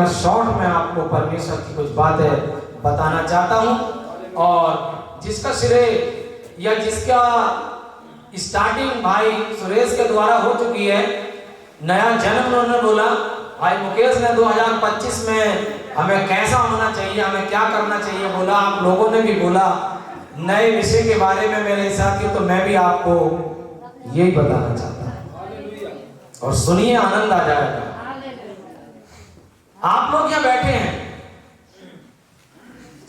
मैं शॉर्ट में आपको परमेश्वर की कुछ बातें बताना चाहता हूँ। और जिसका श्रेय या जिसका स्टार्टिंग भाई सुरेश के द्वारा हो चुकी है, नया जन्म उन्होंने बोला। भाई मुकेश ने 2025 में हमें कैसा होना चाहिए, हमें क्या करना चाहिए बोला। आप लोगों ने भी बोला नए विषय के बारे में मेरे साथी, तो मैं भी आपको यही बताना चाहता हूँ और सुनिए, आनंद आ जाएगा। आप लोग यहाँ बैठे हैं,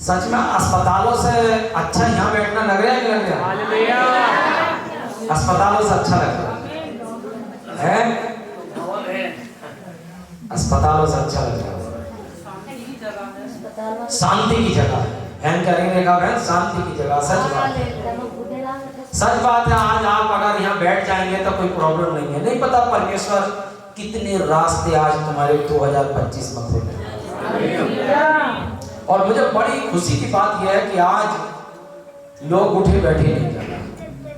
सच में अस्पतालों से अच्छा यहाँ बैठना लग रहा है कि लग रहा है? अस्पतालों से अच्छा लग रहा है? अस्पतालों से अच्छा लग रहा है। शांति की जगह है, करेंगे का बहन, शांति की जगह। सच बात है, सच बात है। आज आप अगर यहाँ बैठ जाएंगे तो कोई प्रॉब्लम नहीं है। नहीं पता परमेश्वर कितने रास्ते आज तुम्हारे 2025 में खोले। और मुझे बड़ी खुशी की बात यह है कि आज लोग उठे बैठे नहीं कर रहे,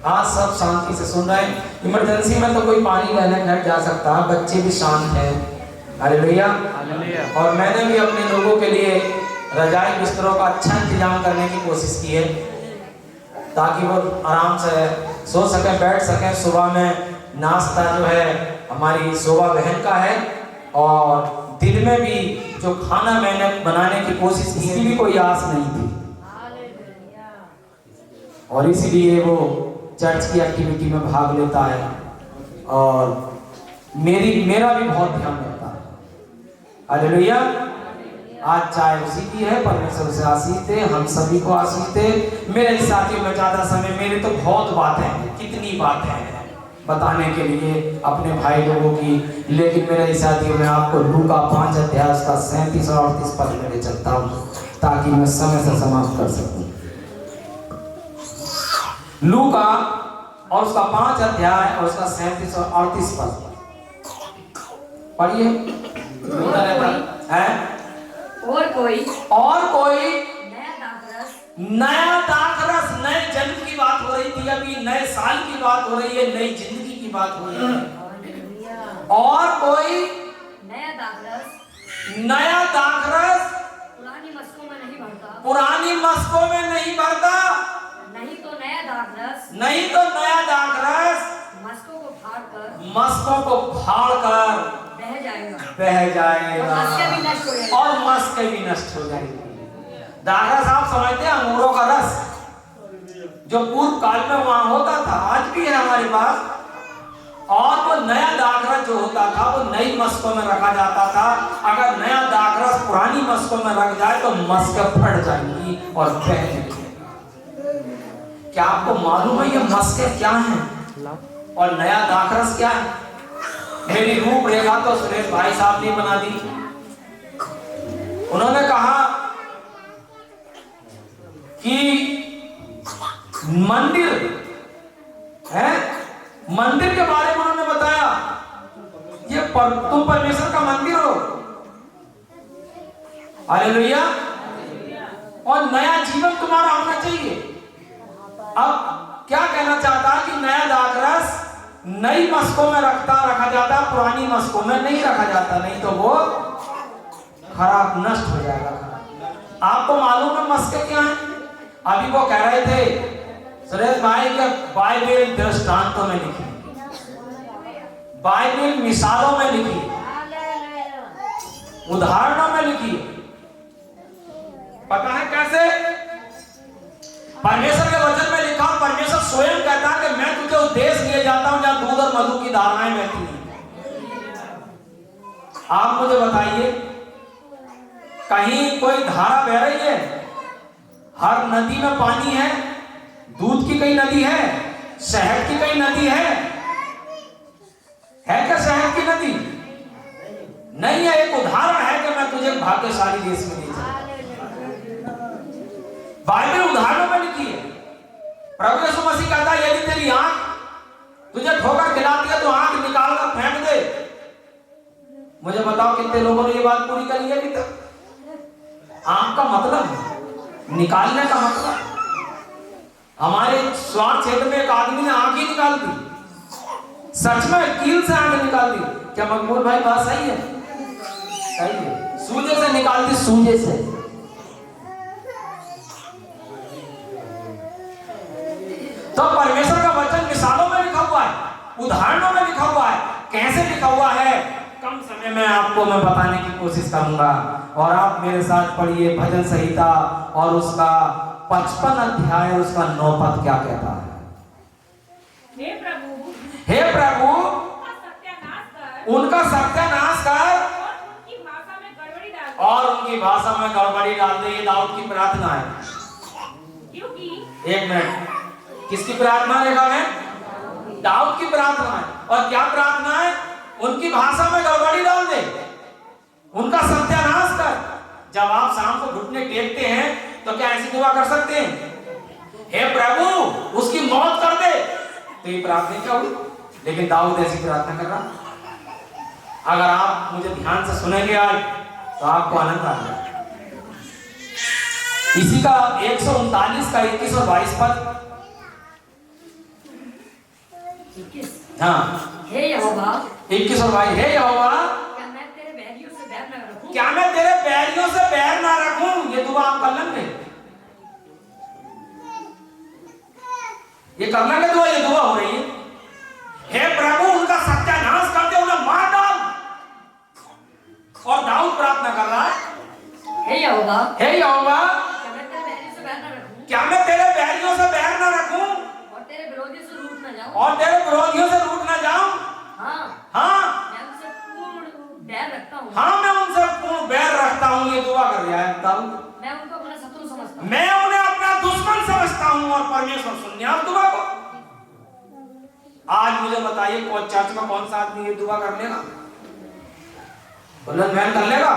आज सब शांति से सुन रहे हैं। इमरजेंसी में तो कोई पानी लेने घर जा सकता है, बच्चे भी शांत हैं। हालेलुया। और मैंने भी अपने लोगों के लिए रजाई बिस्तरों का अच्छा इंतजाम करने की कोशिश की है ताकि वो आराम से सो सकें, बैठ सकें। सुबह में नाश्ता जो है हमारी शोभा बहन का है, और दिन में भी जो खाना मैंने बनाने की कोशिश की, इसकी भी कोई आस नहीं थी, और इसीलिए वो चर्च की एक्टिविटी में भाग लेता है और मेरा भी बहुत ध्यान रहता है। हालेलुया। आज चाय उसी की है, परमेश्वर से आशीष दे, हम सभी को आशीष दे। मेरे साथियों में ज्यादा समय, मेरे तो बहुत बातें हैं, कितनी बातें हैं बताने के लिए अपने भाई लोगों की, लेकिन मेरे साथियों में आपको लूका 5 अध्याय उसका 37 और 38 पद में चलता हूँ ताकि मैं समय से समाप्त कर सकूं। लूका और उसका 5 अध्याय और उसका 37 और 38 पद पढ़िए। और कोई नया दाखरस, नए जन्म की बात हो रही थी, अभी नए साल की बात हो रही है, नई जिंदगी की बात हो रही है। और कोई नया दाखरस पुरानी मस्कों में नहीं भरता, पुरानी मस्कों में नहीं भरता, नहीं तो नया दाखरस मस्कों को फाड़ कर बह जाएगा और मस्कें भी नष्ट हो जाएगी। दाखरस आप समझते हैं अंगूरों का रस जो पूर्व काल में वहां होता था, आज भी है हमारे पास। और वो नया दाखरस जो होता था वो नई मस्कों में रखा जाता था। अगर नया दाखरस पुरानी मस्कों में रख जाए तो मस्कें फट जाएंगी और बह जाएंगी। क्या आपको मालूम है ये मस्कें क्या हैं और नया दाखरस क्या है? मेरी रूपरेखा तो सुरेश भाई साहब ने बना दी। उन्होंने कहा कि मंदिर है, मंदिर के बारे में उन्होंने बताया, ये तुम परमेश्वर का मंदिर हो। हालेलुया। और नया जीवन तुम्हारा होना चाहिए। अब क्या कहना चाहता है कि नया दाखरस नई मस्कों में रखा जाता, पुरानी मस्कों में नहीं रखा जाता, नहीं तो वो खराब नष्ट हो जाएगा। आपको मालूम है मस्कें क्या है? अभी वो कह रहे थे सुरेश भाई के बाइबल दृष्टांतों में लिखी, बाइबल मिसालों में लिखी, उदाहरणों में लिखी। पता है कैसे? परमेश्वर के वचन में लिखा, परमेश्वर स्वयं कहता है कि मैं तुझे उस देश लिए जाता हूं जहां दूध और मधु की धाराएं बहती हैं। आप मुझे बताइए, कहीं कोई धारा बह रही है? हर नदी में पानी है? दूध की कई नदी है? शहद की कई नदी है क्या शहद की नदी? नहीं है। एक उदाहरण है कि मैं तुझे भाग्यशाली देश में ले जाऊंगा। बाइबल उदाहरणों में लिखी है। प्रभु यीशु मसीह कहता है यदि तेरी आंख तुझे ठोकर खिलाती है तो आंख निकाल कर फेंक दे। मुझे बताओ कितने लोगों ने ये बात पूरी करी है अभी तक? आंख का मतलब निकालने का मतलब, हमारे स्वास्थ्य क्षेत्र में एक आदमी ने आंख ही निकाल दी, सच में कील से आंख निकाल दी। क्या मकबूल भाई बात सही है? सही है। सूजे से निकालती, सूजे से। तो परमेश्वर का वचन मिसालों में लिखा हुआ है, उदाहरणों में लिखा हुआ है। कैसे लिखा हुआ है कम समय में आपको मैं बताने की कोशिश करूंगा। और आप मेरे साथ पढ़िए भजन संहिता और उसका 55 अध्याय, उसका 9 पद क्या कहता है। हे प्रभु, हे प्रभु उनका सत्यानाश कर और उनकी भाषा में गड़बड़ी डाल दे। ये दाऊद की प्रार्थना है। क्योंकि एक मिनट, किसकी प्रार्थना लिखा है? दाऊद की प्रार्थना है। और क्या प्रार्थना है? उनकी भाषा में गड़बड़ी डाल दे, उनका सत्यानाश कर। जब आप शाम को घुटने टेकते हैं तो क्या ऐसी दुआ कर सकते हैं, हे प्रभु उसकी मौत कर दे? तो ये प्रार्थना क्या हुई? लेकिन दाऊद ऐसी प्रार्थना कर रहा। अगर आप मुझे ध्यान से सुनेंगे आज तो आपको आनंद आएगा। इसी का 139 का 21 और 22 पद। हाँ, हे यहोवा, 21 और 22। हे यहोवा, क्या मैं तेरे बैरियों से बैर न रखूं? क्या मैं तेरे बैरियों से बैर ना रखूं? ये दुआ आप कर लेंगे? ये करना क्या दुआ? ये दुआ हो रही है। हे प्रभु उनका सत्यानाश कर दे, उन्हें मार डाल। और दाऊद प्रार्थना कर रहा है, हे यहोवा, हे यहोवा, क्या मैं तेरे बैरियों से बैर न रखूं? क्या मैं तेरे बैरियों से बैर ना रखूं और तेरे विरोधियों से रूठ न जाऊं? और तेरे विरोधियों से रूठ ना जाऊं? हाँ, हाँ, मैं उनसे पूर्ण बैर रखता हूँ। हाँ, मैं उनसे पूर्ण बैर रखता हूं। ये दुआ कर रहा है दाऊद। मैं उनको अपना शत्रु समझता हूँ। मैं उन्हें अपना दुश्मन समझता हूं। और परमेश्वर सुनिए आप दुआ को। आज मुझे बताइए कौन चर्च में कौन सा आदमी ये दुआ कर लेगा? बुलंद बयान कर लेगा?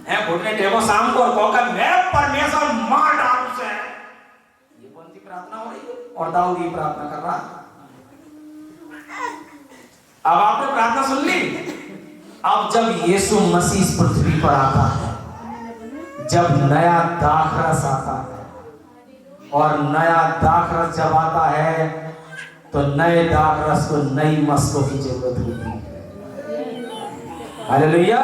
है घुटने टेको शाम को और कहकर मैं परमेश्वर मार डालूं से। ये कौन सी प्रार्थना हो रही है? और दाऊद ये प्रार्थना कर रहा। अब आपने प्रार्थना सुन ली। अब जब यीशु मसीह इस पृथ्वी पर आता है, जब नया दाखरस आता है, और नया दाखरस जब आता है तो नए दाखरस को नई मस्कों की जरूरत होती है। हालेलुया।